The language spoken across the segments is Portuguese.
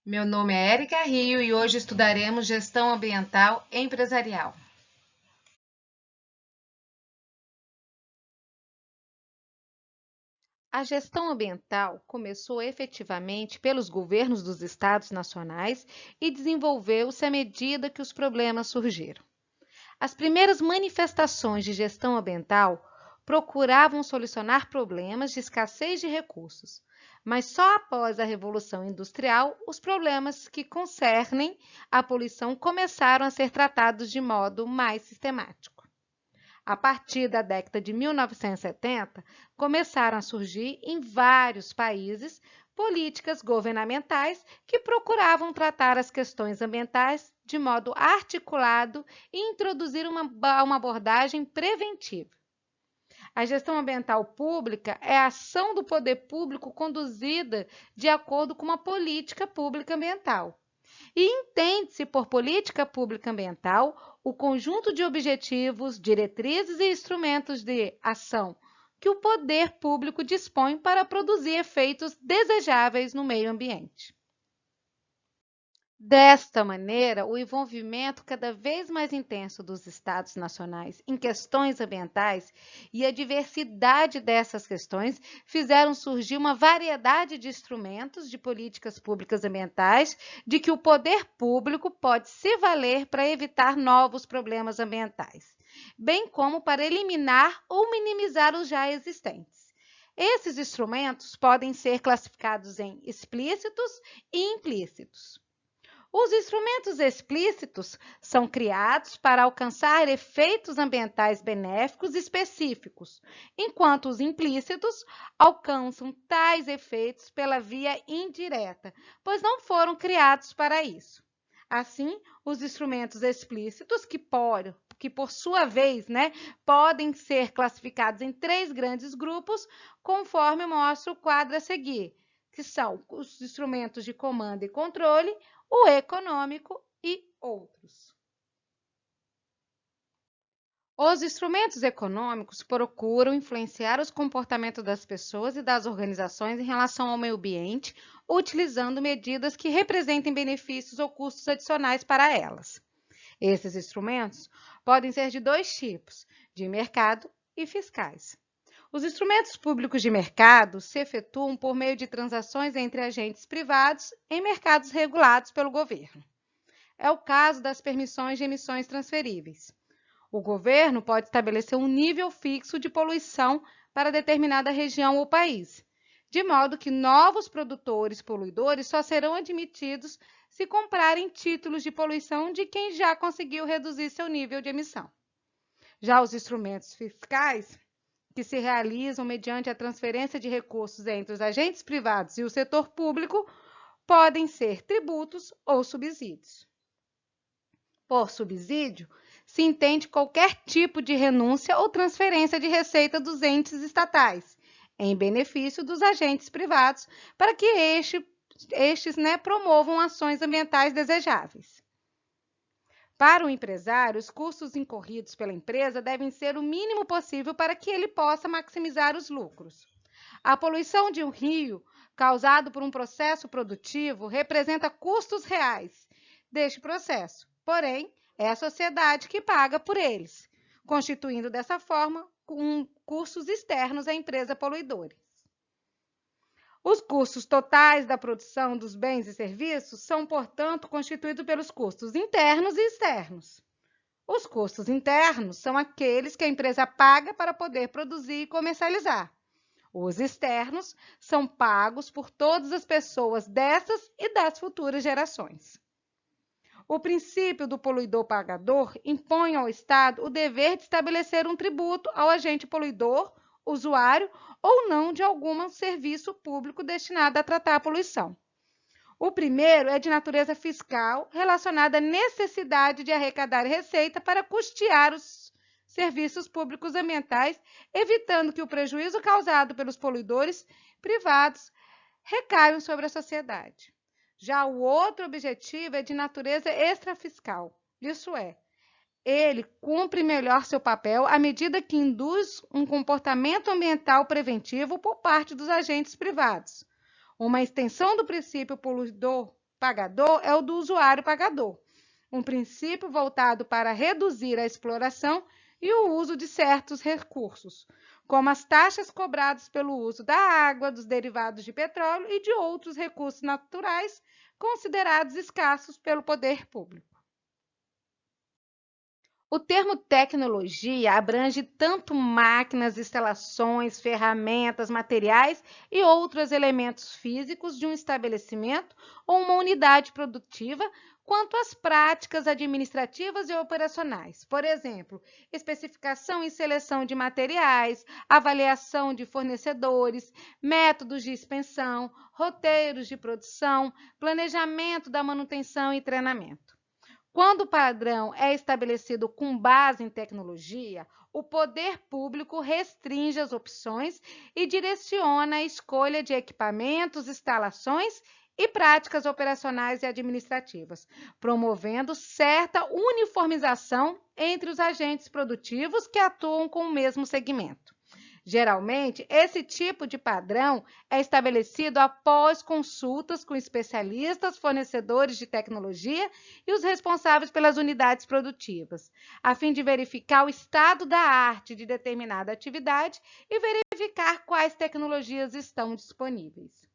Meu nome é Érica Rio e hoje estudaremos gestão ambiental empresarial. A gestão ambiental começou efetivamente pelos governos dos estados nacionais e desenvolveu-se à medida que os problemas surgiram. As primeiras manifestações de gestão ambiental procuravam solucionar problemas de escassez de recursos, mas só após a Revolução Industrial os problemas que concernem a poluição começaram a ser tratados de modo mais sistemático. A partir da década de 1970, começaram a surgir em vários países políticas governamentais que procuravam tratar as questões ambientais de modo articulado e introduzir uma abordagem preventiva. A gestão ambiental pública é a ação do poder público conduzida de acordo com uma política pública ambiental. E entende-se por política pública ambiental o conjunto de objetivos, diretrizes e instrumentos de ação que o poder público dispõe para produzir efeitos desejáveis no meio ambiente. Desta maneira, o envolvimento cada vez mais intenso dos Estados nacionais em questões ambientais e a diversidade dessas questões fizeram surgir uma variedade de instrumentos de políticas públicas ambientais de que o poder público pode se valer para evitar novos problemas ambientais, bem como para eliminar ou minimizar os já existentes. Esses instrumentos podem ser classificados em explícitos e implícitos. Os instrumentos explícitos são criados para alcançar efeitos ambientais benéficos específicos, enquanto os implícitos alcançam tais efeitos pela via indireta, pois não foram criados para isso. Assim, os instrumentos explícitos, que por sua vez, podem ser classificados em três grandes grupos, conforme mostra o quadro a seguir, que são os instrumentos de comando e controle, o econômico e outros. Os instrumentos econômicos procuram influenciar os comportamentos das pessoas e das organizações em relação ao meio ambiente, utilizando medidas que representem benefícios ou custos adicionais para elas. Esses instrumentos podem ser de dois tipos, de mercado e fiscais. Os instrumentos públicos de mercado se efetuam por meio de transações entre agentes privados em mercados regulados pelo governo. É o caso das permissões de emissões transferíveis. O governo pode estabelecer um nível fixo de poluição para determinada região ou país, de modo que novos produtores poluidores só serão admitidos se comprarem títulos de poluição de quem já conseguiu reduzir seu nível de emissão. Já os instrumentos fiscais, que se realizam mediante a transferência de recursos entre os agentes privados e o setor público, podem ser tributos ou subsídios. Por subsídio, se entende qualquer tipo de renúncia ou transferência de receita dos entes estatais, em benefício dos agentes privados, para que estes promovam ações ambientais desejáveis. Para o empresário, os custos incorridos pela empresa devem ser o mínimo possível para que ele possa maximizar os lucros. A poluição de um rio, causado por um processo produtivo, representa custos reais deste processo. Porém, é a sociedade que paga por eles, constituindo dessa forma custos externos à empresa poluidora. Os custos totais da produção dos bens e serviços são, portanto, constituídos pelos custos internos e externos. Os custos internos são aqueles que a empresa paga para poder produzir e comercializar. Os externos são pagos por todas as pessoas dessas e das futuras gerações. O princípio do poluidor pagador impõe ao Estado o dever de estabelecer um tributo ao agente poluidor, usuário ou não de algum serviço público destinado a tratar a poluição. O primeiro é de natureza fiscal, relacionado à necessidade de arrecadar receita para custear os serviços públicos ambientais, evitando que o prejuízo causado pelos poluidores privados recaia sobre a sociedade. Já o outro objetivo é de natureza extrafiscal, isso é, ele cumpre melhor seu papel à medida que induz um comportamento ambiental preventivo por parte dos agentes privados. Uma extensão do princípio poluidor pagador é o do usuário pagador, um princípio voltado para reduzir a exploração e o uso de certos recursos, como as taxas cobradas pelo uso da água, dos derivados de petróleo e de outros recursos naturais considerados escassos pelo poder público. O termo tecnologia abrange tanto máquinas, instalações, ferramentas, materiais e outros elementos físicos de um estabelecimento ou uma unidade produtiva, quanto as práticas administrativas e operacionais. Por exemplo, especificação e seleção de materiais, avaliação de fornecedores, métodos de expensão, roteiros de produção, planejamento da manutenção e treinamento. Quando o padrão é estabelecido com base em tecnologia, o poder público restringe as opções e direciona a escolha de equipamentos, instalações e práticas operacionais e administrativas, promovendo certa uniformização entre os agentes produtivos que atuam com o mesmo segmento. Geralmente, esse tipo de padrão é estabelecido após consultas com especialistas, fornecedores de tecnologia e os responsáveis pelas unidades produtivas, a fim de verificar o estado da arte de determinada atividade e verificar quais tecnologias estão disponíveis.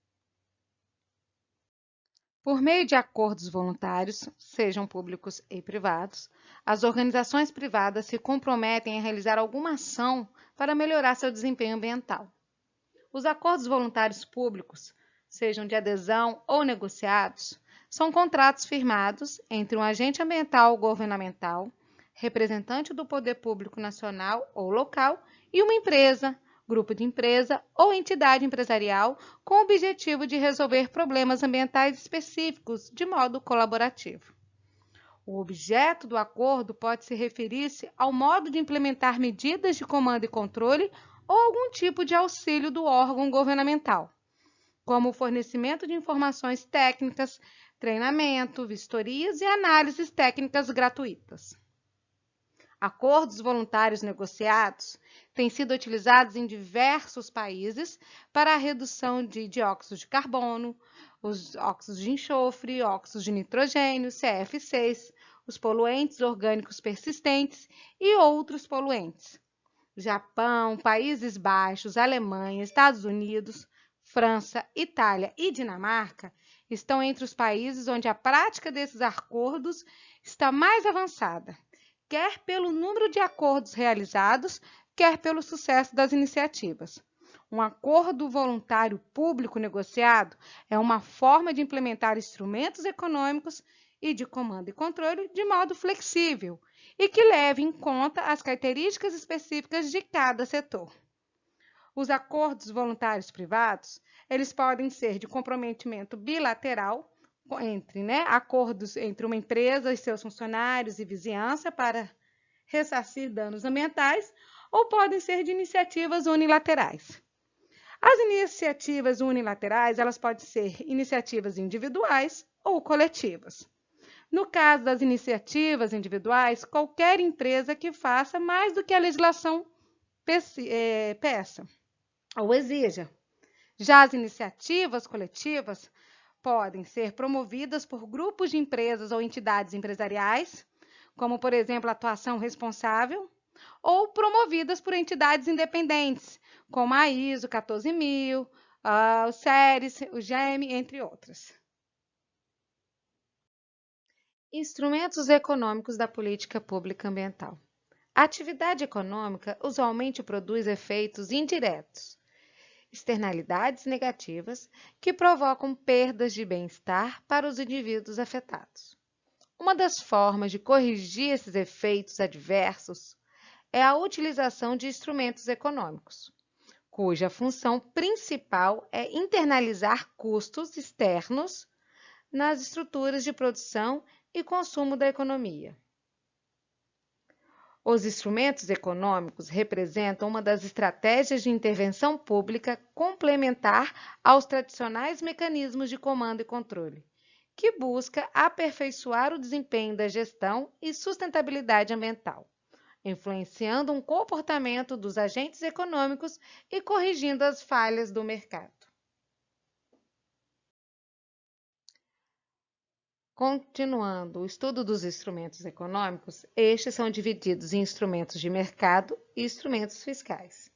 Por meio de acordos voluntários, sejam públicos e privados, as organizações privadas se comprometem a realizar alguma ação para melhorar seu desempenho ambiental. Os acordos voluntários públicos, sejam de adesão ou negociados, são contratos firmados entre um agente ambiental governamental, representante do poder público nacional ou local e uma empresa, grupo de empresa ou entidade empresarial com o objetivo de resolver problemas ambientais específicos de modo colaborativo. O objeto do acordo pode se referir-se ao modo de implementar medidas de comando e controle ou algum tipo de auxílio do órgão governamental, como o fornecimento de informações técnicas, treinamento, vistorias e análises técnicas gratuitas. Acordos voluntários negociados têm sido utilizados em diversos países para a redução de dióxido de carbono, os óxidos de enxofre, óxidos de nitrogênio, CFCs, os poluentes orgânicos persistentes e outros poluentes. Japão, Países Baixos, Alemanha, Estados Unidos, França, Itália e Dinamarca estão entre os países onde a prática desses acordos está mais avançada, quer pelo número de acordos realizados, quer pelo sucesso das iniciativas. Um acordo voluntário público negociado é uma forma de implementar instrumentos econômicos e de comando e controle de modo flexível e que leve em conta as características específicas de cada setor. Os acordos voluntários privados, eles podem ser de comprometimento bilateral, acordos entre uma empresa e seus funcionários e vizinhança para ressarcir danos ambientais, ou podem ser de iniciativas unilaterais. As iniciativas unilaterais, elas podem ser iniciativas individuais ou coletivas. No caso das iniciativas individuais, qualquer empresa que faça mais do que a legislação peça ou exija. Já as iniciativas coletivas podem ser promovidas por grupos de empresas ou entidades empresariais, como, por exemplo, a atuação responsável, ou promovidas por entidades independentes, como a ISO 14000, o SERES, o GEM, entre outras. Instrumentos econômicos da política pública ambiental. A atividade econômica usualmente produz efeitos indiretos, externalidades negativas que provocam perdas de bem-estar para os indivíduos afetados. Uma das formas de corrigir esses efeitos adversos é a utilização de instrumentos econômicos, cuja função principal é internalizar custos externos nas estruturas de produção e consumo da economia. Os instrumentos econômicos representam uma das estratégias de intervenção pública complementar aos tradicionais mecanismos de comando e controle, que busca aperfeiçoar o desempenho da gestão e sustentabilidade ambiental, influenciando um comportamento dos agentes econômicos e corrigindo as falhas do mercado. Continuando o estudo dos instrumentos econômicos, estes são divididos em instrumentos de mercado e instrumentos fiscais.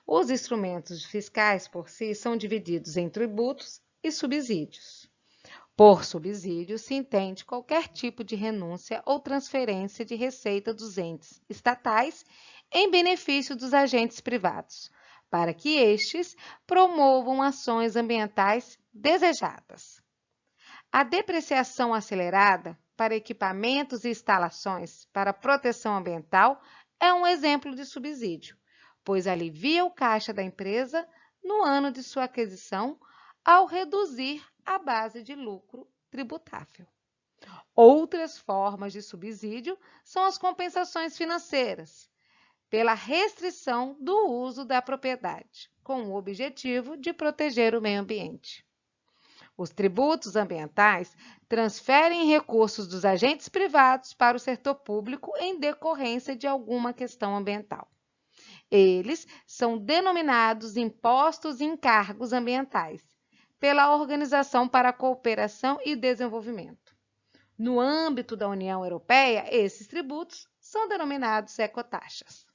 Os instrumentos fiscais, por si, são divididos em tributos e subsídios. Por subsídio, se entende qualquer tipo de renúncia ou transferência de receita dos entes estatais em benefício dos agentes privados, para que estes promovam ações ambientais desejadas. A depreciação acelerada para equipamentos e instalações para proteção ambiental é um exemplo de subsídio, pois alivia o caixa da empresa no ano de sua aquisição ao reduzir a base de lucro tributável. Outras formas de subsídio são as compensações financeiras, pela restrição do uso da propriedade, com o objetivo de proteger o meio ambiente. Os tributos ambientais transferem recursos dos agentes privados para o setor público em decorrência de alguma questão ambiental. Eles são denominados impostos e encargos ambientais, pela Organização para a Cooperação e Desenvolvimento. No âmbito da União Europeia, esses tributos são denominados ecotaxas.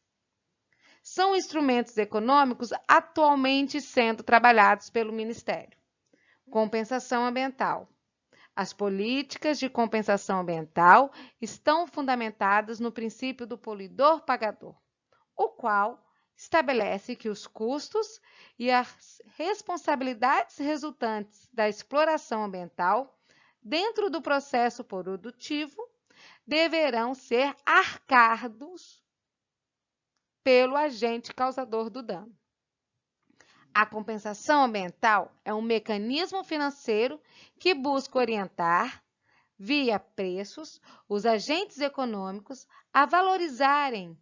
São instrumentos econômicos atualmente sendo trabalhados pelo Ministério. Compensação ambiental. As políticas de compensação ambiental estão fundamentadas no princípio do poluidor-pagador, o qual estabelece que os custos e as responsabilidades resultantes da exploração ambiental dentro do processo produtivo deverão ser arcados pelo agente causador do dano. A compensação ambiental é um mecanismo financeiro que busca orientar, via preços, os agentes econômicos a valorizarem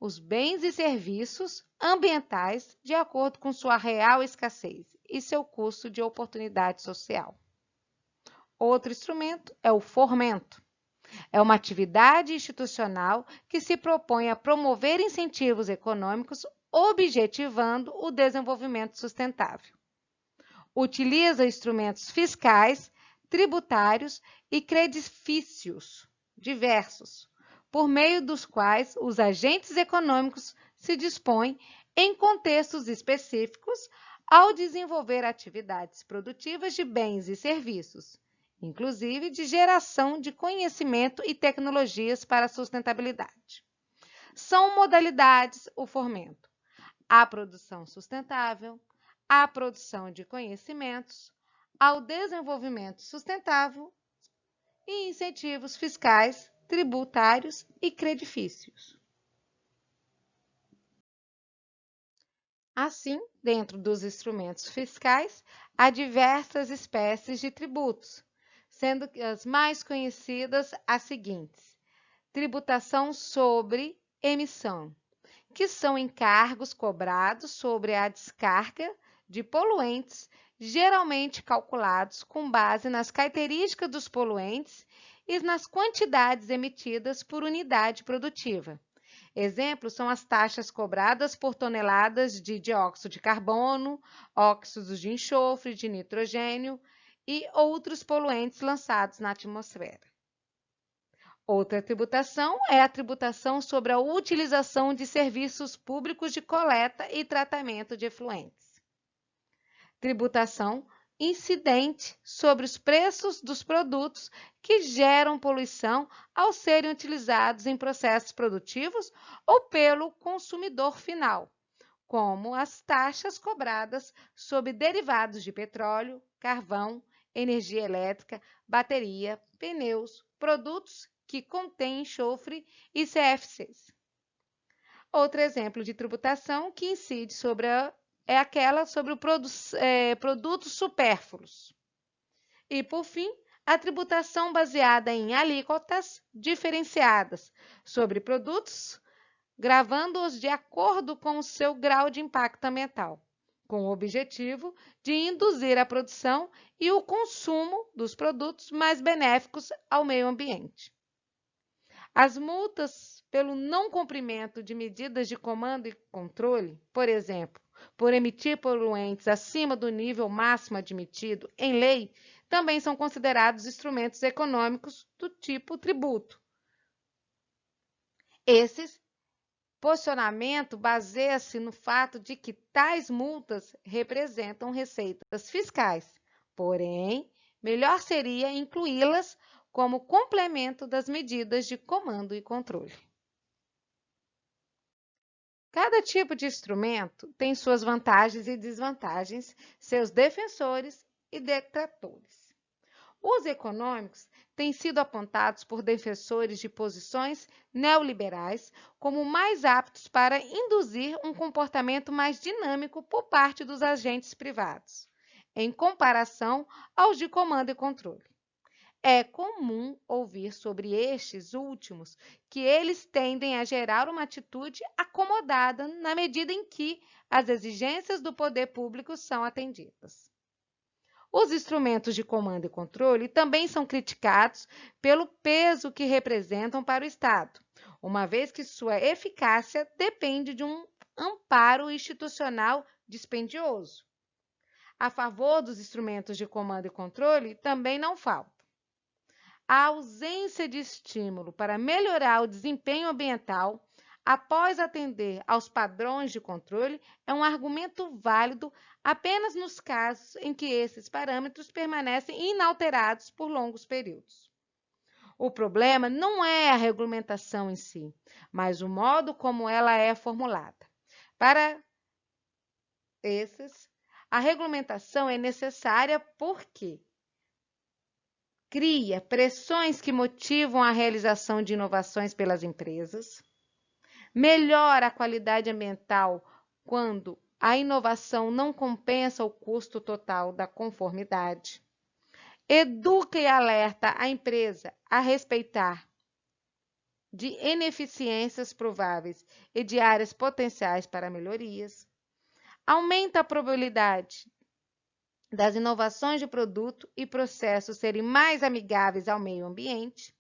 os bens e serviços ambientais de acordo com sua real escassez e seu custo de oportunidade social. Outro instrumento é o fomento. É uma atividade institucional que se propõe a promover incentivos econômicos objetivando o desenvolvimento sustentável. Utiliza instrumentos fiscais, tributários e credifícios diversos, por meio dos quais os agentes econômicos se dispõem, em contextos específicos, ao desenvolver atividades produtivas de bens e serviços, inclusive de geração de conhecimento e tecnologias para a sustentabilidade. São modalidades o fomento: a produção sustentável, a produção de conhecimentos, ao desenvolvimento sustentável e incentivos fiscais, tributários e credifícios. Assim, dentro dos instrumentos fiscais, há diversas espécies de tributos, sendo que as mais conhecidas as seguintes: tributação sobre emissão, que são encargos cobrados sobre a descarga de poluentes, geralmente calculados com base nas características dos poluentes e nas quantidades emitidas por unidade produtiva. Exemplos são as taxas cobradas por toneladas de dióxido de carbono, óxidos de enxofre, de nitrogênio e outros poluentes lançados na atmosfera. Outra tributação é a tributação sobre a utilização de serviços públicos de coleta e tratamento de efluentes. Tributação incidente sobre os preços dos produtos que geram poluição ao serem utilizados em processos produtivos ou pelo consumidor final, como as taxas cobradas sobre derivados de petróleo, carvão, energia elétrica, bateria, pneus, produtos que contêm enxofre e CFCs. Outro exemplo de tributação que incide é aquela sobre produtos supérfluos. E, por fim, a tributação baseada em alíquotas diferenciadas sobre produtos, gravando-os de acordo com o seu grau de impacto ambiental, com o objetivo de induzir a produção e o consumo dos produtos mais benéficos ao meio ambiente. As multas pelo não cumprimento de medidas de comando e controle, por exemplo, por emitir poluentes acima do nível máximo admitido em lei, também são considerados instrumentos econômicos do tipo tributo. Esse posicionamento baseia-se no fato de que tais multas representam receitas fiscais, porém, melhor seria incluí-las como complemento das medidas de comando e controle. Cada tipo de instrumento tem suas vantagens e desvantagens, seus defensores e detratores. Os econômicos têm sido apontados por defensores de posições neoliberais como mais aptos para induzir um comportamento mais dinâmico por parte dos agentes privados, em comparação aos de comando e controle. É comum ouvir sobre estes últimos que eles tendem a gerar uma atitude acomodada na medida em que as exigências do poder público são atendidas. Os instrumentos de comando e controle também são criticados pelo peso que representam para o Estado, uma vez que sua eficácia depende de um amparo institucional dispendioso. A favor dos instrumentos de comando e controle também não falta a ausência de estímulo para melhorar o desempenho ambiental após atender aos padrões de controle é um argumento válido apenas nos casos em que esses parâmetros permanecem inalterados por longos períodos. O problema não é a regulamentação em si, mas o modo como ela é formulada. Para esses, a regulamentação é necessária porque cria pressões que motivam a realização de inovações pelas empresas, melhora a qualidade ambiental quando a inovação não compensa o custo total da conformidade, educa e alerta a empresa a respeitar de ineficiências prováveis e de áreas potenciais para melhorias, aumenta a probabilidade das inovações de produto e processos serem mais amigáveis ao meio ambiente,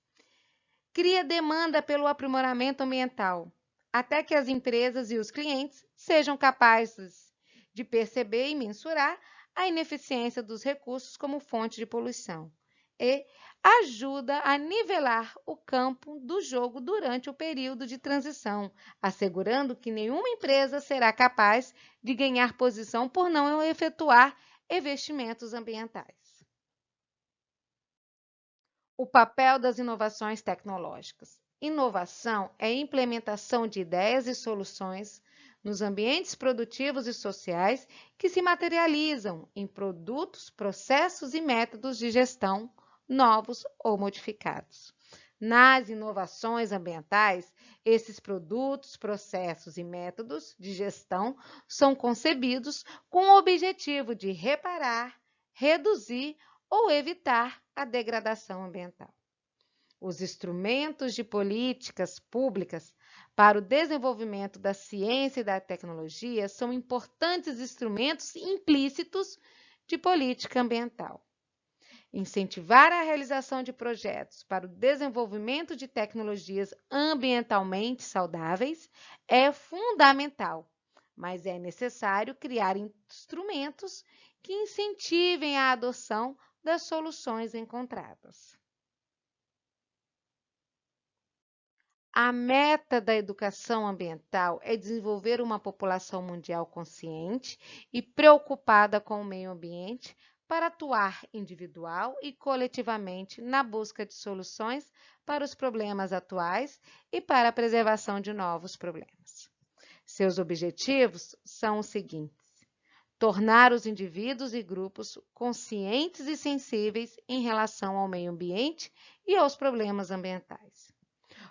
cria demanda pelo aprimoramento ambiental, até que as empresas e os clientes sejam capazes de perceber e mensurar a ineficiência dos recursos como fonte de poluição, e ajuda a nivelar o campo do jogo durante o período de transição, assegurando que nenhuma empresa será capaz de ganhar posição por não efetuar investimentos ambientais. O papel das inovações tecnológicas. Inovação é a implementação de ideias e soluções nos ambientes produtivos e sociais que se materializam em produtos, processos e métodos de gestão novos ou modificados. Nas inovações ambientais, esses produtos, processos e métodos de gestão são concebidos com o objetivo de reparar, reduzir ou evitar a degradação ambiental. Os instrumentos de políticas públicas para o desenvolvimento da ciência e da tecnologia são importantes instrumentos implícitos de política ambiental. Incentivar a realização de projetos para o desenvolvimento de tecnologias ambientalmente saudáveis é fundamental, mas é necessário criar instrumentos que incentivem a adoção das soluções encontradas. A meta da educação ambiental é desenvolver uma população mundial consciente e preocupada com o meio ambiente para atuar individual e coletivamente na busca de soluções para os problemas atuais e para a preservação de novos problemas. Seus objetivos são os seguintes: tornar os indivíduos e grupos conscientes e sensíveis em relação ao meio ambiente e aos problemas ambientais.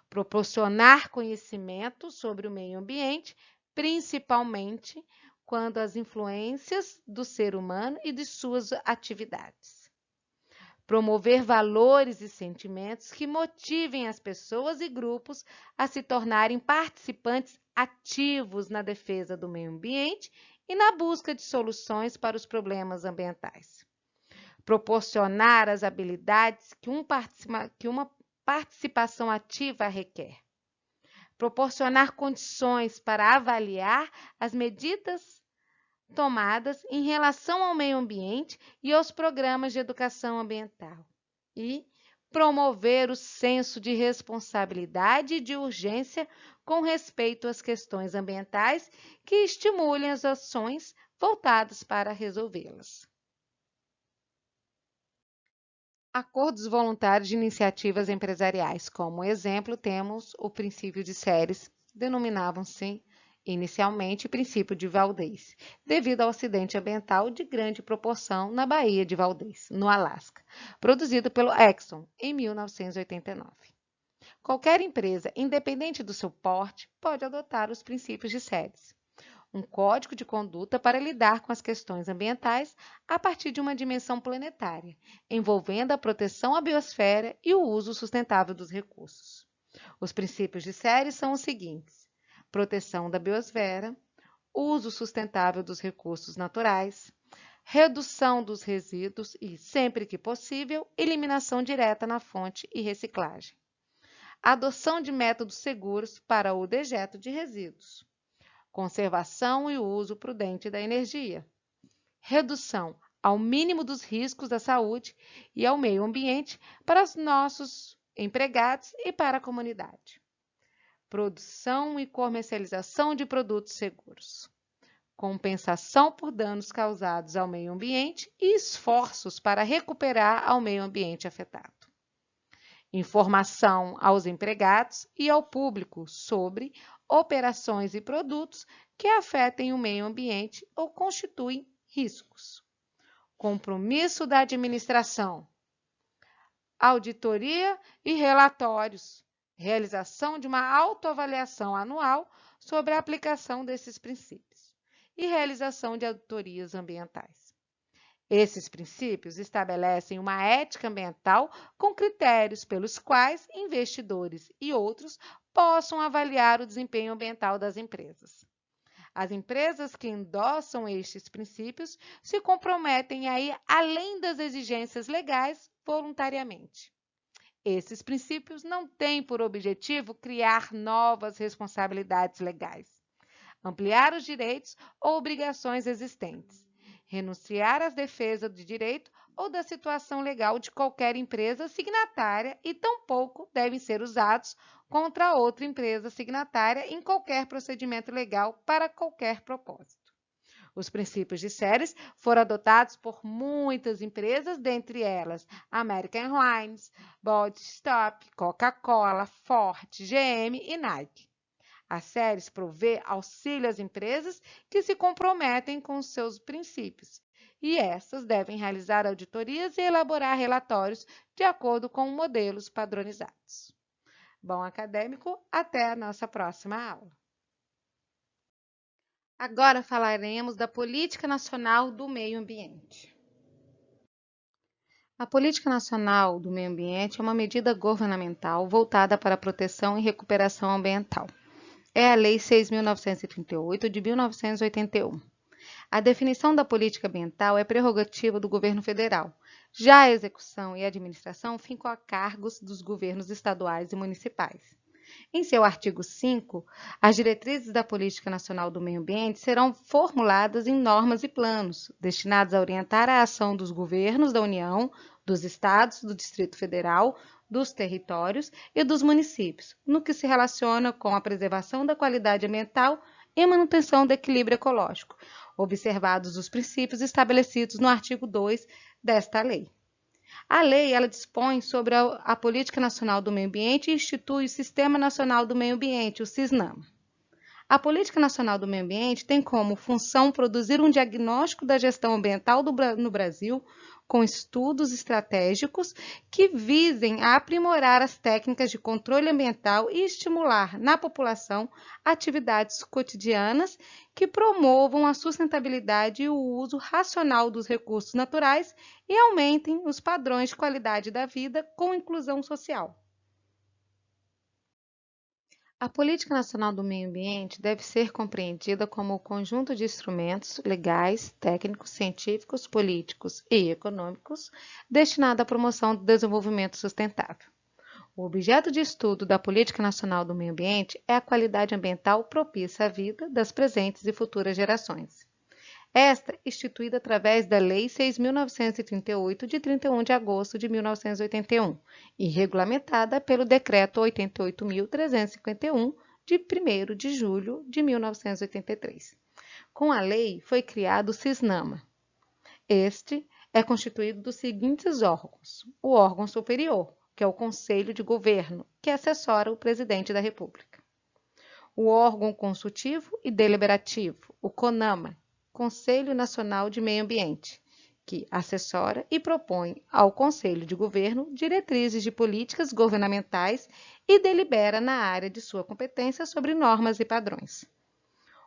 Proporcionar conhecimento sobre o meio ambiente, principalmente quando as influências do ser humano e de suas atividades. Promover valores e sentimentos que motivem as pessoas e grupos a se tornarem participantes ativos na defesa do meio ambiente e na busca de soluções para os problemas ambientais. Proporcionar as habilidades que uma participação ativa requer. Proporcionar condições para avaliar as medidas tomadas em relação ao meio ambiente e aos programas de educação ambiental. E promover o senso de responsabilidade e de urgência com respeito às questões ambientais que estimulem as ações voltadas para resolvê-las. Acordos voluntários de iniciativas empresariais. Como exemplo, temos o princípio de Ceres, denominavam-se inicialmente princípio de Valdez, devido ao acidente ambiental de grande proporção na Baía de Valdez, no Alasca, produzido pelo Exxon em 1989. Qualquer empresa, independente do seu porte, pode adotar os princípios de Ceres, um código de conduta para lidar com as questões ambientais a partir de uma dimensão planetária, envolvendo a proteção à biosfera e o uso sustentável dos recursos. Os princípios de Ceres são os seguintes: proteção da biosfera, uso sustentável dos recursos naturais, redução dos resíduos e, sempre que possível, eliminação direta na fonte e reciclagem. Adoção de métodos seguros para o dejeto de resíduos. Conservação e uso prudente da energia. Redução ao mínimo dos riscos à saúde e ao meio ambiente para os nossos empregados e para a comunidade. Produção e comercialização de produtos seguros. Compensação por danos causados ao meio ambiente e esforços para recuperar ao meio ambiente afetado. Informação aos empregados e ao público sobre operações e produtos que afetem o meio ambiente ou constituem riscos. Compromisso da administração. Auditoria e relatórios. Realização de uma autoavaliação anual sobre a aplicação desses princípios. E realização de auditorias ambientais. Esses princípios estabelecem uma ética ambiental com critérios pelos quais investidores e outros possam avaliar o desempenho ambiental das empresas. As empresas que endossam estes princípios se comprometem a ir além das exigências legais voluntariamente. Esses princípios não têm por objetivo criar novas responsabilidades legais, ampliar os direitos ou obrigações existentes, renunciar às defesas do direito ou da situação legal de qualquer empresa signatária e tampouco devem ser usados contra outra empresa signatária em qualquer procedimento legal para qualquer propósito. Os princípios de Ceres foram adotados por muitas empresas, dentre elas American Airlines, Body Stop, Coca-Cola, Ford, GM e Nike. A Ceres provê auxílio às empresas que se comprometem com os seus princípios, e essas devem realizar auditorias e elaborar relatórios de acordo com modelos padronizados. Bom, acadêmico, até a nossa próxima aula. Agora falaremos da Política Nacional do Meio Ambiente. A Política Nacional do Meio Ambiente é uma medida governamental voltada para a proteção e recuperação ambiental. É a Lei 6.938 de 1981. A definição da política ambiental é prerrogativa do governo federal. Já a execução e a administração ficam a cargos dos governos estaduais e municipais. Em seu artigo 5, as diretrizes da Política Nacional do Meio Ambiente serão formuladas em normas e planos, destinados a orientar a ação dos governos da União, dos estados, do Distrito Federal, dos territórios e dos municípios, no que se relaciona com a preservação da qualidade ambiental e manutenção do equilíbrio ecológico, observados os princípios estabelecidos no artigo 2 desta lei. A lei ela dispõe sobre a Política Nacional do Meio Ambiente e institui o Sistema Nacional do Meio Ambiente, o SISNAMA. A Política Nacional do Meio Ambiente tem como função produzir um diagnóstico da gestão ambiental no Brasil, com estudos estratégicos que visem a aprimorar as técnicas de controle ambiental e estimular na população atividades cotidianas que promovam a sustentabilidade e o uso racional dos recursos naturais e aumentem os padrões de qualidade da vida com inclusão social. A Política Nacional do Meio Ambiente deve ser compreendida como o conjunto de instrumentos legais, técnicos, científicos, políticos e econômicos destinado à promoção do desenvolvimento sustentável. O objeto de estudo da Política Nacional do Meio Ambiente é a qualidade ambiental propícia à vida das presentes e futuras gerações. Esta instituída através da Lei 6.938, de 31 de agosto de 1981, e regulamentada pelo Decreto 88.351, de 1º de julho de 1983. Com a lei, foi criado o CISNAMA. Este é constituído dos seguintes órgãos: o órgão superior, que é o Conselho de Governo, que assessora o Presidente da República; o órgão consultivo e deliberativo, o CONAMA, Conselho Nacional de Meio Ambiente, que assessora e propõe ao Conselho de Governo diretrizes de políticas governamentais e delibera na área de sua competência sobre normas e padrões;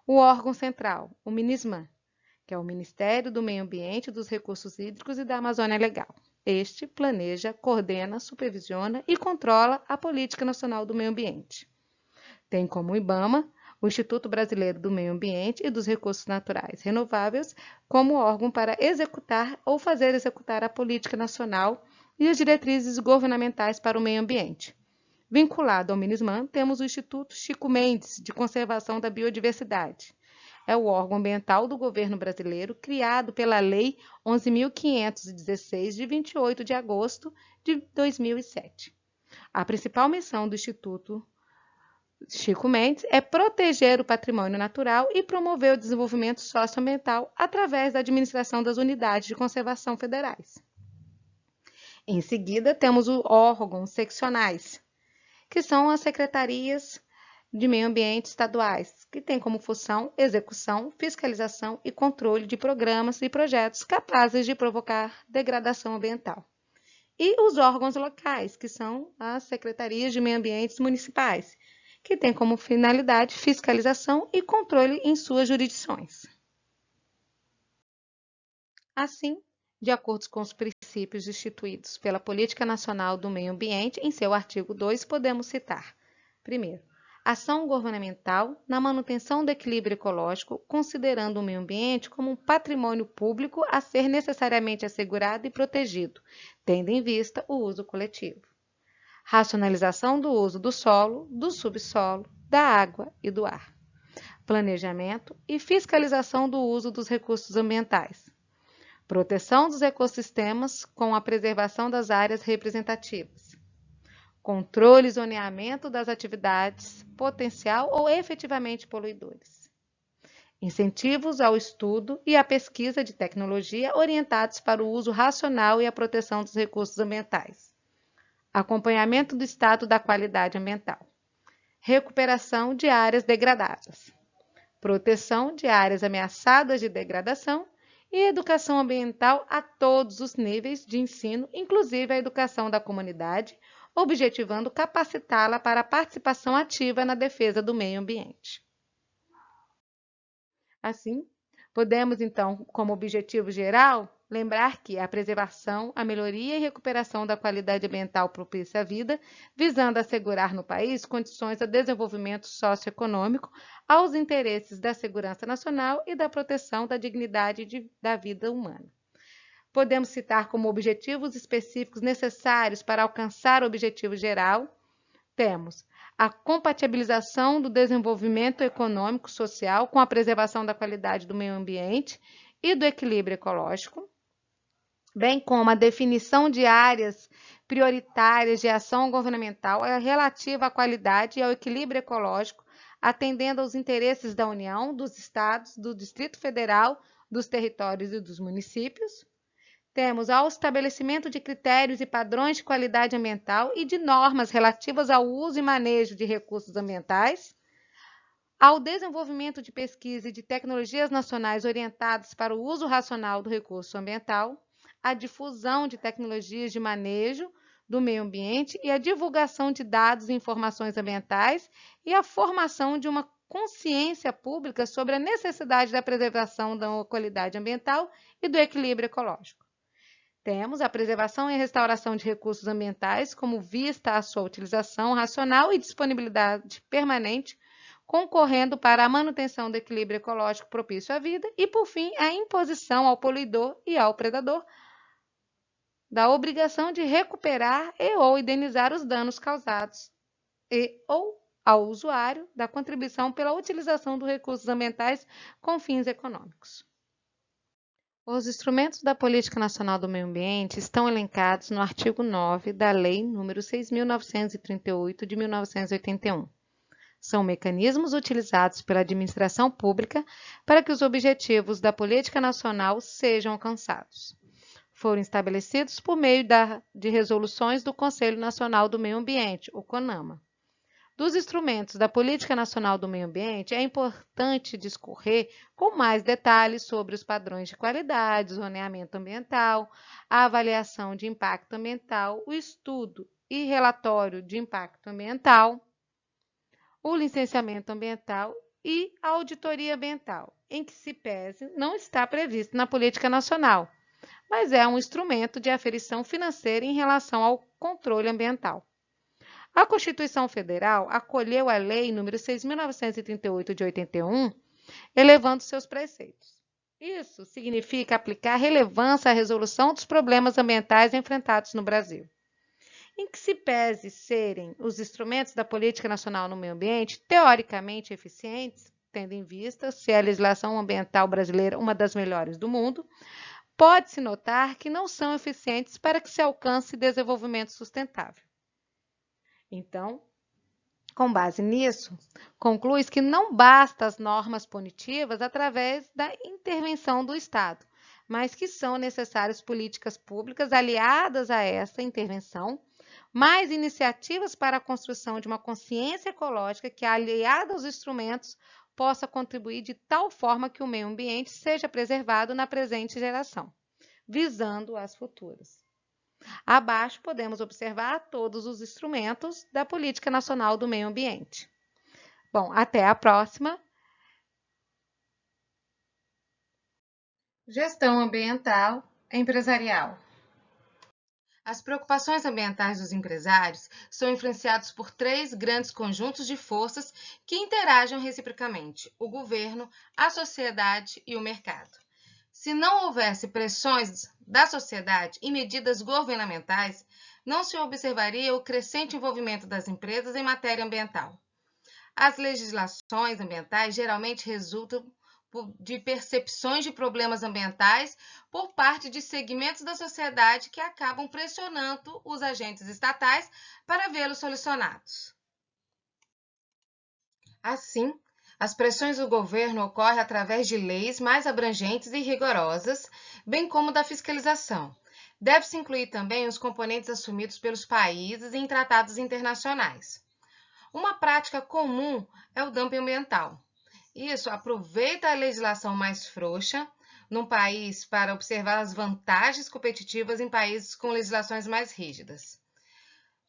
o órgão central, o MINISMAM, que é o Ministério do Meio Ambiente, dos Recursos Hídricos e da Amazônia Legal. Este planeja, coordena, supervisiona e controla a Política Nacional do Meio Ambiente. Tem como IBAMA o Instituto Brasileiro do Meio Ambiente e dos Recursos Naturais Renováveis como órgão para executar ou fazer executar a política nacional e as diretrizes governamentais para o meio ambiente. Vinculado ao MINISMAM, temos o Instituto Chico Mendes de Conservação da Biodiversidade. É o órgão ambiental do governo brasileiro, criado pela Lei 11.516, de 28 de agosto de 2007. A principal missão do Instituto Chico Mendes é proteger o patrimônio natural e promover o desenvolvimento socioambiental através da administração das unidades de conservação federais. Em seguida, temos os órgãos seccionais, que são as secretarias de meio ambiente estaduais, que têm como função execução, fiscalização e controle de programas e projetos capazes de provocar degradação ambiental. E os órgãos locais, que são as secretarias de meio ambiente municipais, que têm como finalidade fiscalização e controle em suas jurisdições. Assim, de acordo com os princípios instituídos pela Política Nacional do Meio Ambiente, em seu artigo 2, podemos citar: primeiro, ação governamental na manutenção do equilíbrio ecológico, considerando o meio ambiente como um patrimônio público a ser necessariamente assegurado e protegido, tendo em vista o uso coletivo. Racionalização do uso do solo, do subsolo, da água e do ar. Planejamento e fiscalização do uso dos recursos ambientais. Proteção dos ecossistemas com a preservação das áreas representativas. Controle e zoneamento das atividades potencial ou efetivamente poluidores. Incentivos ao estudo e à pesquisa de tecnologia orientados para o uso racional e a proteção dos recursos ambientais. Acompanhamento do estado da qualidade ambiental. Recuperação de áreas degradadas. Proteção de áreas ameaçadas de degradação e educação ambiental a todos os níveis de ensino, inclusive a educação da comunidade, objetivando capacitá-la para a participação ativa na defesa do meio ambiente. Assim, podemos, então, como objetivo geral, lembrar que a preservação, a melhoria e recuperação da qualidade ambiental propícia à vida, visando assegurar no país condições de desenvolvimento socioeconômico aos interesses da segurança nacional e da proteção da dignidade da vida humana. Podemos citar como objetivos específicos necessários para alcançar o objetivo geral, temos a compatibilização do desenvolvimento econômico e social com a preservação da qualidade do meio ambiente e do equilíbrio ecológico, bem como a definição de áreas prioritárias de ação governamental relativa à qualidade e ao equilíbrio ecológico, atendendo aos interesses da União, dos Estados, do Distrito Federal, dos territórios e dos municípios. Temos ao estabelecimento de critérios e padrões de qualidade ambiental e de normas relativas ao uso e manejo de recursos ambientais, ao desenvolvimento de pesquisa e de tecnologias nacionais orientadas para o uso racional do recurso ambiental, a difusão de tecnologias de manejo do meio ambiente e a divulgação de dados e informações ambientais e a formação de uma consciência pública sobre a necessidade da preservação da qualidade ambiental e do equilíbrio ecológico. Temos a preservação e restauração de recursos ambientais como vista à sua utilização racional e disponibilidade permanente, concorrendo para a manutenção do equilíbrio ecológico propício à vida e, por fim, a imposição ao poluidor e ao predador da obrigação de recuperar e ou indenizar os danos causados e ou ao usuário da contribuição pela utilização dos recursos ambientais com fins econômicos. Os instrumentos da Política Nacional do Meio Ambiente estão elencados no artigo 9 da Lei nº 6.938, de 1981. São mecanismos utilizados pela administração pública para que os objetivos da política nacional sejam alcançados. Foram estabelecidos por meio de resoluções do Conselho Nacional do Meio Ambiente, o CONAMA. Dos instrumentos da Política Nacional do Meio Ambiente, é importante discorrer com mais detalhes sobre os padrões de qualidade, zoneamento ambiental, a avaliação de impacto ambiental, o estudo e relatório de impacto ambiental, o licenciamento ambiental e a auditoria ambiental, em que se pese não está previsto na política nacional, mas é um instrumento de aferição financeira em relação ao controle ambiental. A Constituição Federal acolheu a Lei nº 6.938 de 81, elevando seus preceitos. Isso significa aplicar relevância à resolução dos problemas ambientais enfrentados no Brasil. Em que se pese serem os instrumentos da Política Nacional no Meio Ambiente teoricamente eficientes, tendo em vista ser a legislação ambiental brasileira uma das melhores do mundo, pode-se notar que não são eficientes para que se alcance desenvolvimento sustentável. Então, com base nisso, conclui que não basta as normas punitivas através da intervenção do Estado, mas que são necessárias políticas públicas aliadas a essa intervenção, mais iniciativas para a construção de uma consciência ecológica que, aliada aos instrumentos, possa contribuir de tal forma que o meio ambiente seja preservado na presente geração, visando as futuras. Abaixo podemos observar todos os instrumentos da Política Nacional do Meio Ambiente. Bom, até a próxima. Gestão ambiental empresarial. As preocupações ambientais dos empresários são influenciadas por três grandes conjuntos de forças que interagem reciprocamente: o governo, a sociedade e o mercado. Se não houvesse pressões da sociedade e medidas governamentais, não se observaria o crescente envolvimento das empresas em matéria ambiental. As legislações ambientais geralmente resultam de percepções de problemas ambientais por parte de segmentos da sociedade que acabam pressionando os agentes estatais para vê-los solucionados. Assim, as pressões do governo ocorrem através de leis mais abrangentes e rigorosas, bem como da fiscalização. Deve-se incluir também os componentes assumidos pelos países em tratados internacionais. Uma prática comum é o dumping ambiental. Isso aproveita a legislação mais frouxa num país para observar as vantagens competitivas em países com legislações mais rígidas.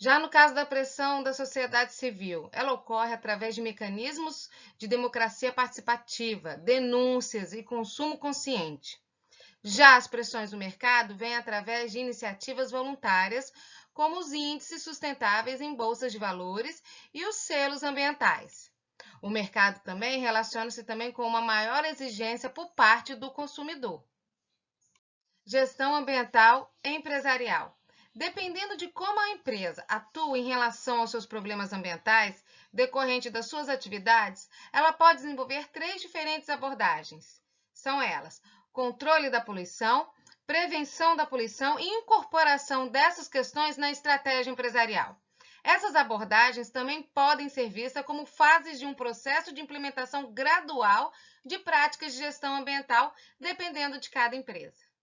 Já no caso da pressão da sociedade civil, ela ocorre através de mecanismos de democracia participativa, denúncias e consumo consciente. Já as pressões do mercado vêm através de iniciativas voluntárias, como os índices sustentáveis em bolsas de valores e os selos ambientais. O mercado também relaciona-se também com uma maior exigência por parte do consumidor. Gestão ambiental empresarial. Dependendo de como a empresa atua em relação aos seus problemas ambientais, decorrente das suas atividades, ela pode desenvolver três diferentes abordagens. São elas: controle da poluição, prevenção da poluição e incorporação dessas questões na estratégia empresarial. Essas abordagens também podem ser vistas como fases de um processo de implementação gradual de práticas de gestão ambiental, dependendo de cada empresa.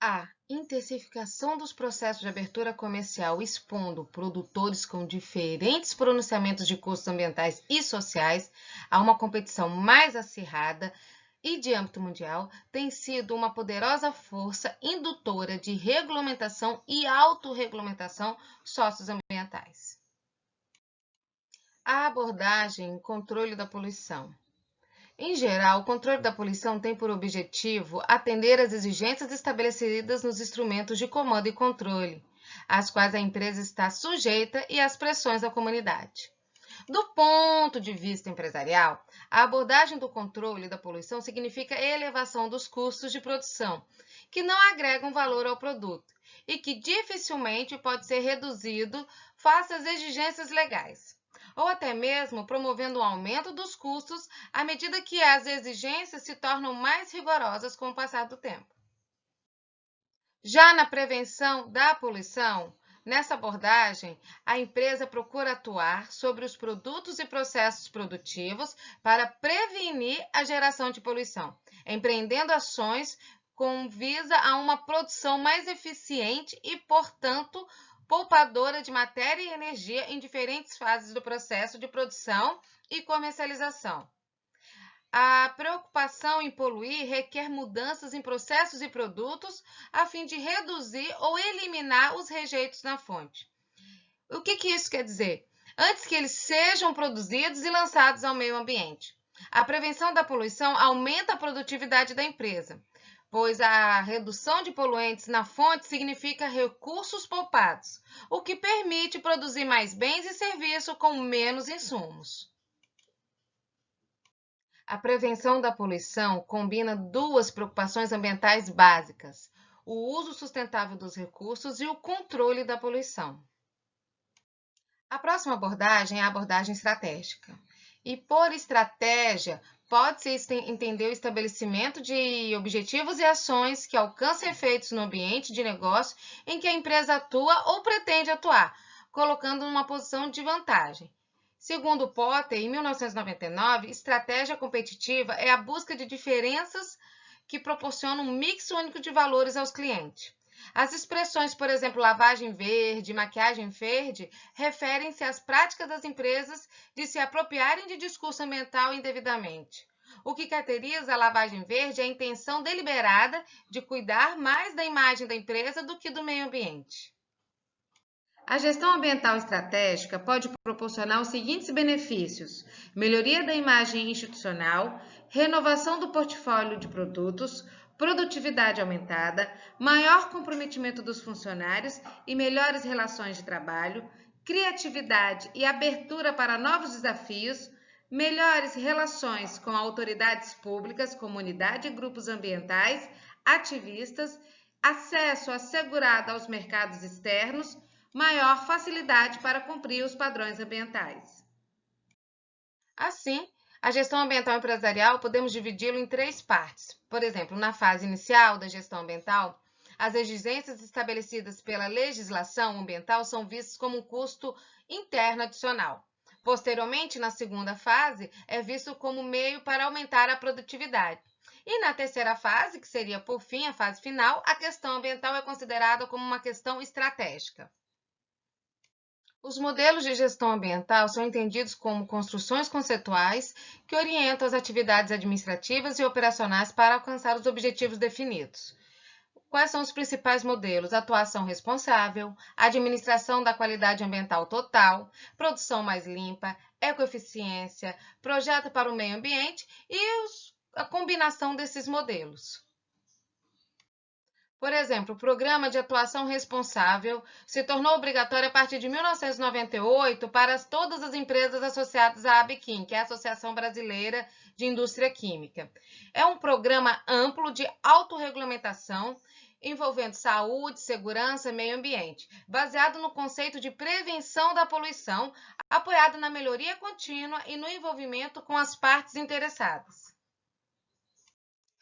A intensificação dos processos de abertura comercial expondo produtores com diferentes pronunciamentos de custos ambientais e sociais a uma competição mais acirrada e de âmbito mundial tem sido uma poderosa força indutora de regulamentação e autorregulamentação socioambientais. A abordagem controle da poluição. Em geral, o controle da poluição tem por objetivo atender às exigências estabelecidas nos instrumentos de comando e controle, às quais a empresa está sujeita e às pressões da comunidade. Do ponto de vista empresarial, a abordagem do controle da poluição significa a elevação dos custos de produção, que não agregam valor ao produto e que dificilmente pode ser reduzido face às exigências legais. ou até mesmo promovendo um aumento dos custos à medida que as exigências se tornam mais rigorosas com o passar do tempo. Já na prevenção da poluição, nessa abordagem, a empresa procura atuar sobre os produtos e processos produtivos para prevenir a geração de poluição, empreendendo ações com visa a uma produção mais eficiente e, portanto, poupadora de matéria e energia em diferentes fases do processo de produção e comercialização. A preocupação em poluir requer mudanças em processos e produtos a fim de reduzir ou eliminar os rejeitos na fonte. O que isso quer dizer? Antes que eles sejam produzidos e lançados ao meio ambiente. A prevenção da poluição aumenta a produtividade da empresa, pois a redução de poluentes na fonte significa recursos poupados, o que permite produzir mais bens e serviços com menos insumos. A prevenção da poluição combina duas preocupações ambientais básicas: o uso sustentável dos recursos e o controle da poluição. A próxima abordagem é a abordagem estratégica. E por estratégia, pode-se entender o estabelecimento de objetivos e ações que alcancem efeitos no ambiente de negócio em que a empresa atua ou pretende atuar, colocando numa posição de vantagem. Segundo Potter, em 1999, estratégia competitiva é a busca de diferenças que proporcionam um mix único de valores aos clientes. As expressões, por exemplo, lavagem verde, maquiagem verde, referem-se às práticas das empresas de se apropriarem de discurso ambiental indevidamente. O que caracteriza a lavagem verde é a intenção deliberada de cuidar mais da imagem da empresa do que do meio ambiente. A gestão ambiental estratégica pode proporcionar os seguintes benefícios: melhoria da imagem institucional, renovação do portfólio de produtos, produtividade aumentada, maior comprometimento dos funcionários e melhores relações de trabalho, criatividade e abertura para novos desafios, melhores relações com autoridades públicas, comunidade e grupos ambientais, ativistas, acesso assegurado aos mercados externos, maior facilidade para cumprir os padrões ambientais. Assim, a gestão ambiental empresarial podemos dividi-lo em três partes. Por exemplo, na fase inicial da gestão ambiental, as exigências estabelecidas pela legislação ambiental são vistas como um custo interno adicional. Posteriormente, na segunda fase, é visto como meio para aumentar a produtividade. E na terceira fase, que seria por fim a fase final, a questão ambiental é considerada como uma questão estratégica. Os modelos de gestão ambiental são entendidos como construções conceituais que orientam as atividades administrativas e operacionais para alcançar os objetivos definidos. Quais são os principais modelos? Atuação responsável, administração da qualidade ambiental total, produção mais limpa, ecoeficiência, projeto para o meio ambiente e a combinação desses modelos. Por exemplo, o Programa de Atuação Responsável se tornou obrigatório a partir de 1998 para todas as empresas associadas à ABQUIM, que é a Associação Brasileira de Indústria Química. É um programa amplo de autorregulamentação envolvendo saúde, segurança e meio ambiente, baseado no conceito de prevenção da poluição, apoiado na melhoria contínua e no envolvimento com as partes interessadas.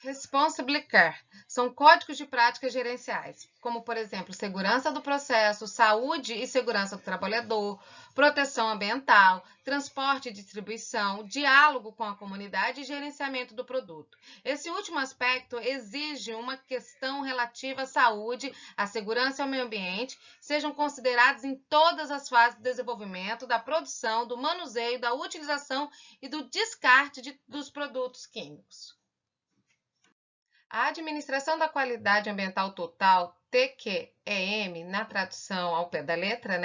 Responsible Care são códigos de práticas gerenciais, como, por exemplo, segurança do processo, saúde e segurança do trabalhador, proteção ambiental, transporte e distribuição, diálogo com a comunidade e gerenciamento do produto. Esse último aspecto exige uma questão relativa à saúde, à segurança e ao meio ambiente, sejam considerados em todas as fases do desenvolvimento, da produção, do manuseio, da utilização e do descarte dos produtos químicos. A Administração da Qualidade Ambiental Total, TQEM, na tradução ao pé da letra,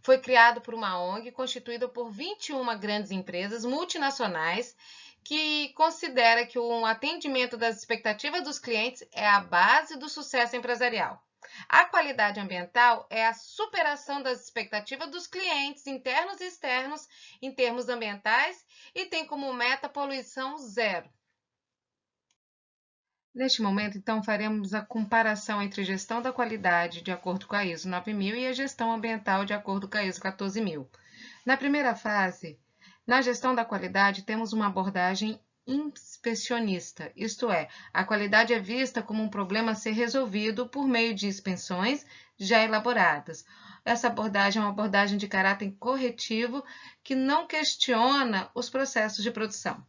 foi criado por uma ONG constituída por 21 grandes empresas multinacionais que considera que o atendimento das expectativas dos clientes é a base do sucesso empresarial. A qualidade ambiental é a superação das expectativas dos clientes internos e externos em termos ambientais e tem como meta poluição zero. Neste momento, então, faremos a comparação entre gestão da qualidade de acordo com a ISO 9000 e a gestão ambiental de acordo com a ISO 14000. Na primeira fase, na gestão da qualidade, temos uma abordagem inspecionista, isto é, a qualidade é vista como um problema a ser resolvido por meio de inspeções já elaboradas. Essa abordagem é uma abordagem de caráter corretivo que não questiona os processos de produção.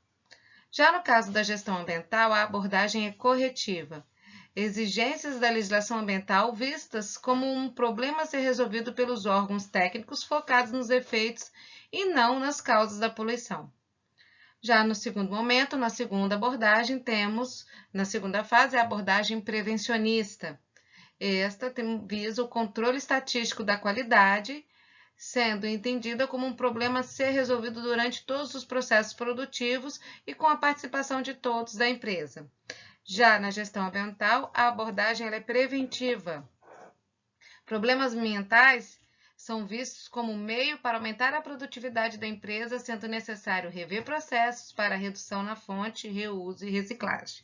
Já no caso da gestão ambiental, a abordagem é corretiva. Exigências da legislação ambiental vistas como um problema a ser resolvido pelos órgãos técnicos focados nos efeitos e não nas causas da poluição. Já no segundo momento, na segunda abordagem, temos, na segunda fase, a abordagem prevencionista. Esta visa o controle estatístico da qualidade, sendo entendida como um problema a ser resolvido durante todos os processos produtivos e com a participação de todos da empresa. Já na gestão ambiental, a abordagem é preventiva. Problemas ambientais são vistos como meio para aumentar a produtividade da empresa, sendo necessário rever processos para redução na fonte, reuso e reciclagem.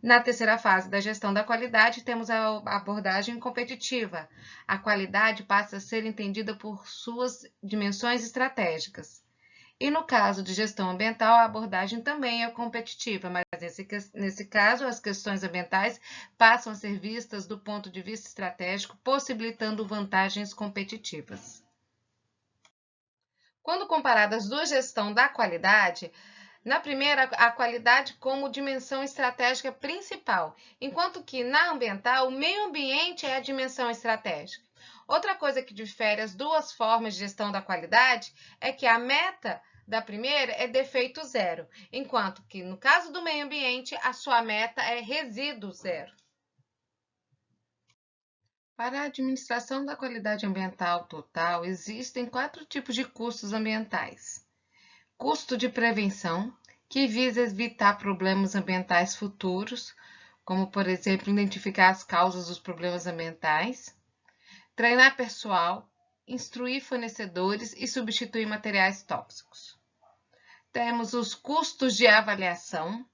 Na terceira fase da gestão da qualidade, temos a abordagem competitiva. A qualidade passa a ser entendida por suas dimensões estratégicas. E no caso de gestão ambiental, a abordagem também é competitiva, mas nesse caso, as questões ambientais passam a ser vistas do ponto de vista estratégico, possibilitando vantagens competitivas. Quando comparadas as duas gestões da qualidade, na primeira, a qualidade como dimensão estratégica principal, enquanto que na ambiental, o meio ambiente é a dimensão estratégica. Outra coisa que difere as duas formas de gestão da qualidade é que a meta da primeira é defeito zero, enquanto que no caso do meio ambiente, a sua meta é resíduo zero. Para a administração da qualidade ambiental total, existem 4 tipos de custos ambientais. Custo de prevenção, que visa evitar problemas ambientais futuros, como, por exemplo, identificar as causas dos problemas ambientais. Treinar pessoal, instruir fornecedores e substituir materiais tóxicos. Temos os custos de avaliação,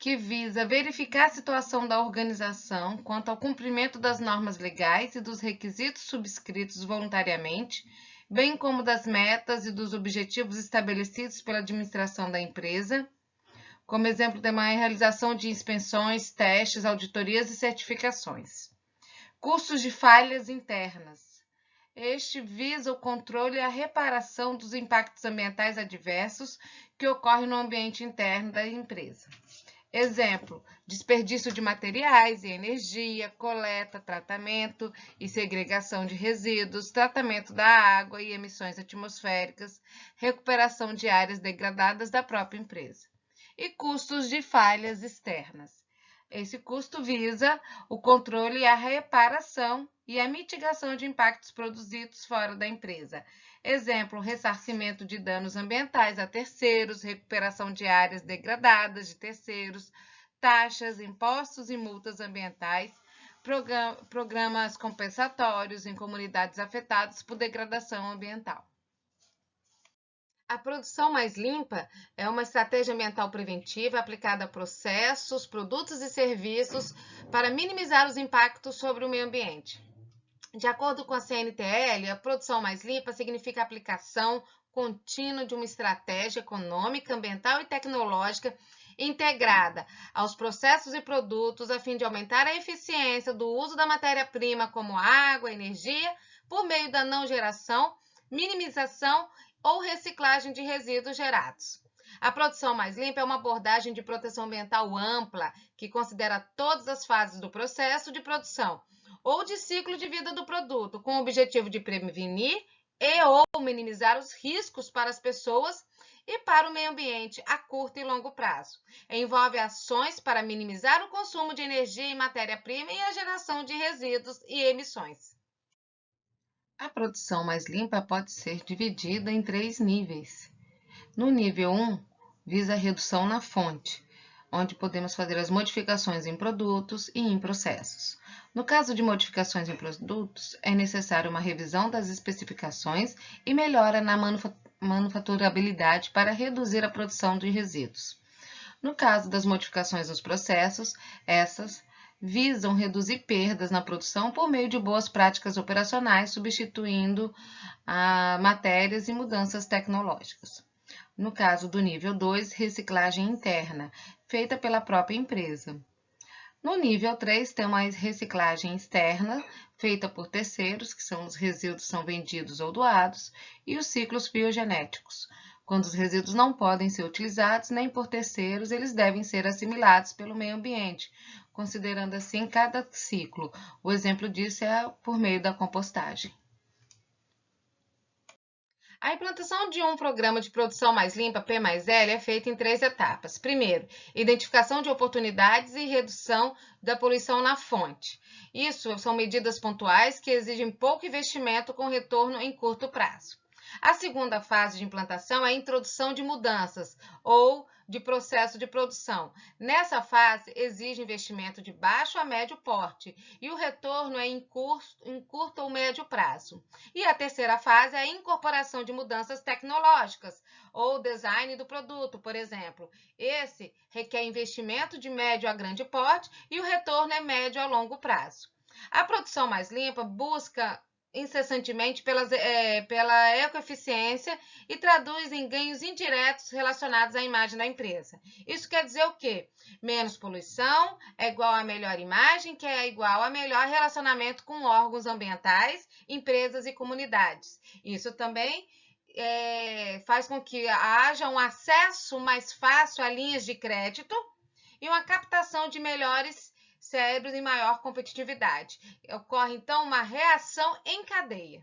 que visa verificar a situação da organização quanto ao cumprimento das normas legais e dos requisitos subscritos voluntariamente, bem como das metas e dos objetivos estabelecidos pela administração da empresa, como exemplo de uma realização de inspeções, testes, auditorias e certificações. Custos de falhas internas. Este visa o controle e a reparação dos impactos ambientais adversos que ocorrem no ambiente interno da empresa. Exemplo, desperdício de materiais e energia, coleta, tratamento e segregação de resíduos, tratamento da água e emissões atmosféricas, recuperação de áreas degradadas da própria empresa. E custos de falhas externas. Esse custo visa o controle e a reparação e a mitigação de impactos produzidos fora da empresa. Exemplo, ressarcimento de danos ambientais a terceiros, recuperação de áreas degradadas de terceiros, taxas, impostos e multas ambientais, programas compensatórios em comunidades afetadas por degradação ambiental. A produção mais limpa é uma estratégia ambiental preventiva aplicada a processos, produtos e serviços para minimizar os impactos sobre o meio ambiente. De acordo com a CNTL, a produção mais limpa significa a aplicação contínua de uma estratégia econômica, ambiental e tecnológica integrada aos processos e produtos a fim de aumentar a eficiência do uso da matéria-prima como água, energia, por meio da não geração, minimização ou reciclagem de resíduos gerados. A produção mais limpa é uma abordagem de proteção ambiental ampla, que considera todas as fases do processo de produção ou de ciclo de vida do produto, com o objetivo de prevenir e ou minimizar os riscos para as pessoas e para o meio ambiente a curto e longo prazo. Envolve ações para minimizar o consumo de energia e matéria-prima e a geração de resíduos e emissões. A produção mais limpa pode ser dividida em 3 níveis. No nível 1, visa a redução na fonte, onde podemos fazer as modificações em produtos e em processos. No caso de modificações em produtos, é necessária uma revisão das especificações e melhora na manufaturabilidade para reduzir a produção de resíduos. No caso das modificações nos processos, essas visam reduzir perdas na produção por meio de boas práticas operacionais, substituindo matérias e mudanças tecnológicas. No caso do nível 2, reciclagem interna, feita pela própria empresa. No nível 3, tem uma reciclagem externa, feita por terceiros, que são os resíduos são vendidos ou doados, e os ciclos biogenéticos. Quando os resíduos não podem ser utilizados nem por terceiros, eles devem ser assimilados pelo meio ambiente, considerando assim cada ciclo. O exemplo disso é por meio da compostagem. A implantação de um programa de produção mais limpa, P mais L, é feita em 3 etapas. Primeiro, identificação de oportunidades e redução da poluição na fonte. Isso são medidas pontuais que exigem pouco investimento com retorno em curto prazo. A segunda fase de implantação é a introdução de mudanças ou de processo de produção. Nessa fase, exige investimento de baixo a médio porte e o retorno é em curto ou médio prazo. E a terceira fase é a incorporação de mudanças tecnológicas ou design do produto, por exemplo. Esse requer investimento de médio a grande porte e o retorno é médio a longo prazo. A produção mais limpa busca incessantemente pela ecoeficiência e traduz em ganhos indiretos relacionados à imagem da empresa. Isso quer dizer o quê? Menos poluição é igual a melhor imagem, que é igual a melhor relacionamento com órgãos ambientais, empresas e comunidades. Isso também faz com que haja um acesso mais fácil a linhas de crédito e uma captação de melhores cérebros e maior competitividade. Ocorre, então, uma reação em cadeia.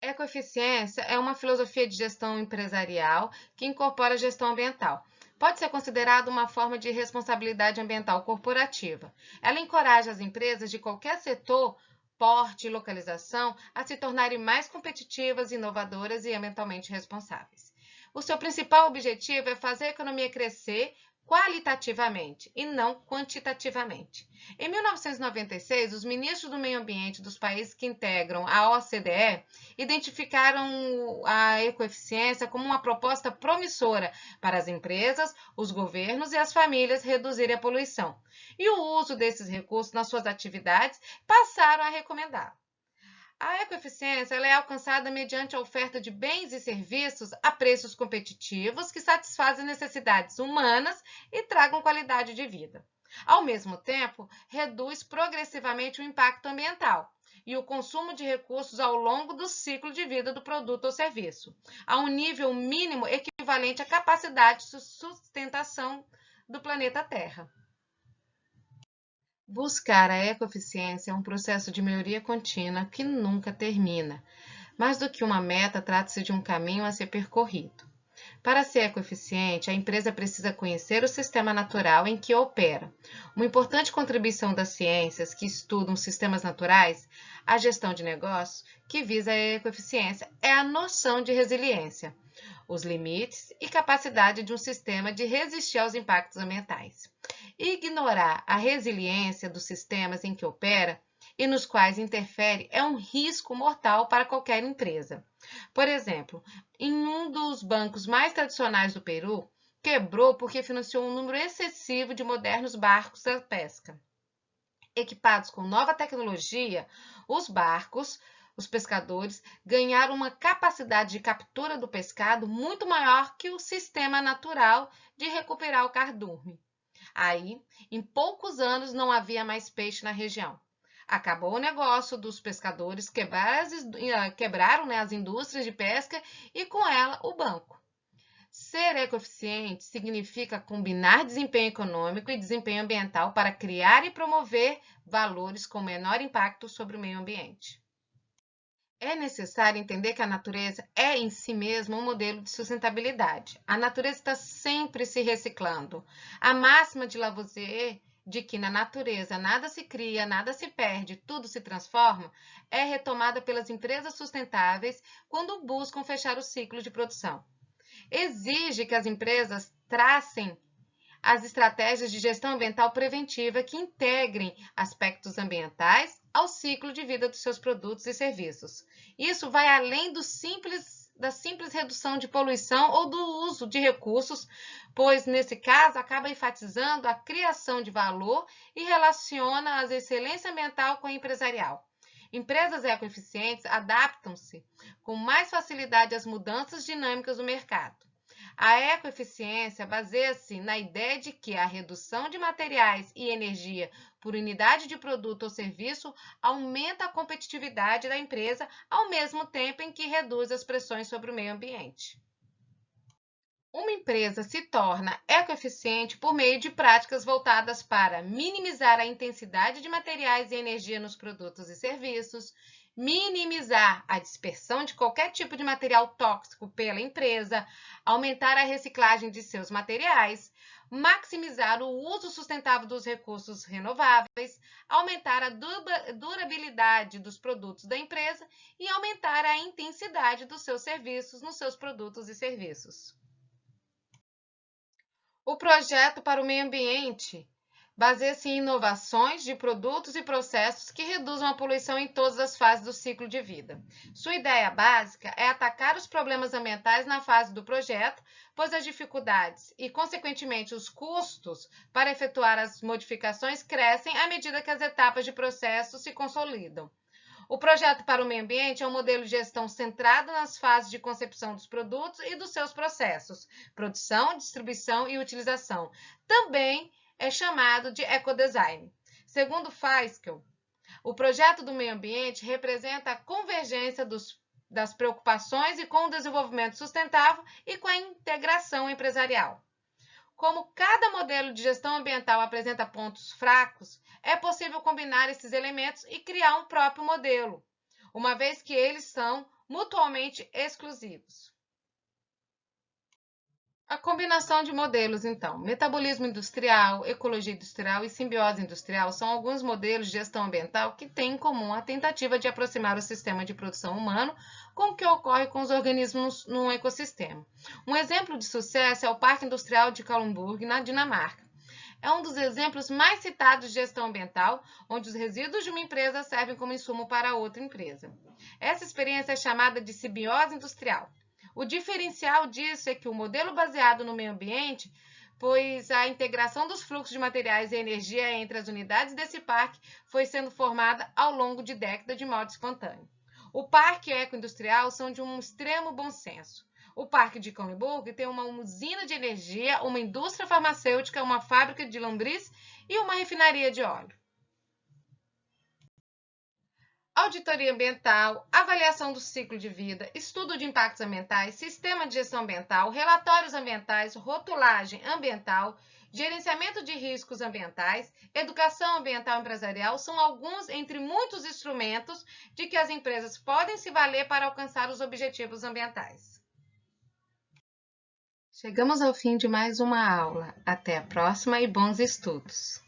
Ecoeficiência é uma filosofia de gestão empresarial que incorpora a gestão ambiental. Pode ser considerada uma forma de responsabilidade ambiental corporativa. Ela encoraja as empresas de qualquer setor, porte e localização a se tornarem mais competitivas, inovadoras e ambientalmente responsáveis. O seu principal objetivo é fazer a economia crescer qualitativamente e não quantitativamente. Em 1996, os ministros do meio ambiente dos países que integram a OCDE identificaram a ecoeficiência como uma proposta promissora para as empresas, os governos e as famílias reduzirem a poluição. E o uso desses recursos nas suas atividades passaram a recomendar. A ecoeficiência é alcançada mediante a oferta de bens e serviços a preços competitivos que satisfazem necessidades humanas e tragam qualidade de vida. Ao mesmo tempo, reduz progressivamente o impacto ambiental e o consumo de recursos ao longo do ciclo de vida do produto ou serviço, a um nível mínimo equivalente à capacidade de sustentação do planeta Terra. Buscar a ecoeficiência é um processo de melhoria contínua que nunca termina. Mais do que uma meta, trata-se de um caminho a ser percorrido. Para ser ecoeficiente, a empresa precisa conhecer o sistema natural em que opera. Uma importante contribuição das ciências que estudam sistemas naturais à gestão de negócios, que visa a ecoeficiência, é a noção de resiliência, os limites e capacidade de um sistema de resistir aos impactos ambientais. Ignorar a resiliência dos sistemas em que opera e nos quais interfere é um risco mortal para qualquer empresa. Por exemplo, em um dos bancos mais tradicionais do Peru, quebrou porque financiou um número excessivo de modernos barcos da pesca. Equipados com nova tecnologia, os pescadores ganharam uma capacidade de captura do pescado muito maior que o sistema natural de recuperar o cardume. Aí, em poucos anos, não havia mais peixe na região. Acabou o negócio dos pescadores, quebraram as indústrias de pesca e, com ela, o banco. Ser ecoeficiente significa combinar desempenho econômico e desempenho ambiental para criar e promover valores com menor impacto sobre o meio ambiente. É necessário entender que a natureza é em si mesma um modelo de sustentabilidade. A natureza está sempre se reciclando. A máxima de Lavoisier, de que na natureza nada se cria, nada se perde, tudo se transforma, é retomada pelas empresas sustentáveis quando buscam fechar o ciclo de produção. Exige que as empresas tracem as estratégias de gestão ambiental preventiva que integrem aspectos ambientais ao ciclo de vida dos seus produtos e serviços. Isso vai além do simples da simples redução de poluição ou do uso de recursos, pois, nesse caso, acaba enfatizando a criação de valor e relaciona a excelência ambiental com a empresarial. Empresas ecoeficientes adaptam-se com mais facilidade às mudanças dinâmicas do mercado. A ecoeficiência baseia-se na ideia de que a redução de materiais e energia por unidade de produto ou serviço aumenta a competitividade da empresa, ao mesmo tempo em que reduz as pressões sobre o meio ambiente. Uma empresa se torna ecoeficiente por meio de práticas voltadas para minimizar a intensidade de materiais e energia nos produtos e serviços, minimizar a dispersão de qualquer tipo de material tóxico pela empresa, aumentar a reciclagem de seus materiais, maximizar o uso sustentável dos recursos renováveis, aumentar a durabilidade dos produtos da empresa e aumentar a intensidade dos seus serviços nos seus produtos e serviços. O projeto para o meio ambiente baseia-se em inovações de produtos e processos que reduzam a poluição em todas as fases do ciclo de vida. Sua ideia básica é atacar os problemas ambientais na fase do projeto, pois as dificuldades e, consequentemente, os custos para efetuar as modificações crescem à medida que as etapas de processo se consolidam. O projeto para o meio ambiente é um modelo de gestão centrado nas fases de concepção dos produtos e dos seus processos, produção, distribuição e utilização. Também é chamado de ecodesign. Segundo Feischl, o projeto do meio ambiente representa a convergência das preocupações e com o desenvolvimento sustentável e com a integração empresarial. Como cada modelo de gestão ambiental apresenta pontos fracos, é possível combinar esses elementos e criar um próprio modelo, uma vez que eles são mutuamente exclusivos. A combinação de modelos, então, metabolismo industrial, ecologia industrial e simbiose industrial são alguns modelos de gestão ambiental que têm em comum a tentativa de aproximar o sistema de produção humano com o que ocorre com os organismos num ecossistema. Um exemplo de sucesso é o Parque Industrial de Kalundborg, na Dinamarca. É um dos exemplos mais citados de gestão ambiental, onde os resíduos de uma empresa servem como insumo para outra empresa. Essa experiência é chamada de simbiose industrial. O diferencial disso é que o modelo baseado no meio ambiente, pois a integração dos fluxos de materiais e energia entre as unidades desse parque foi sendo formada ao longo de décadas de modo espontâneo. O parque ecoindustrial são de um extremo bom senso. O parque de Kalundborg tem uma usina de energia, uma indústria farmacêutica, uma fábrica de lambris e uma refinaria de óleo. Auditoria ambiental, avaliação do ciclo de vida, estudo de impactos ambientais, sistema de gestão ambiental, relatórios ambientais, rotulagem ambiental, gerenciamento de riscos ambientais, educação ambiental empresarial são alguns entre muitos instrumentos de que as empresas podem se valer para alcançar os objetivos ambientais. Chegamos ao fim de mais uma aula. Até a próxima e bons estudos!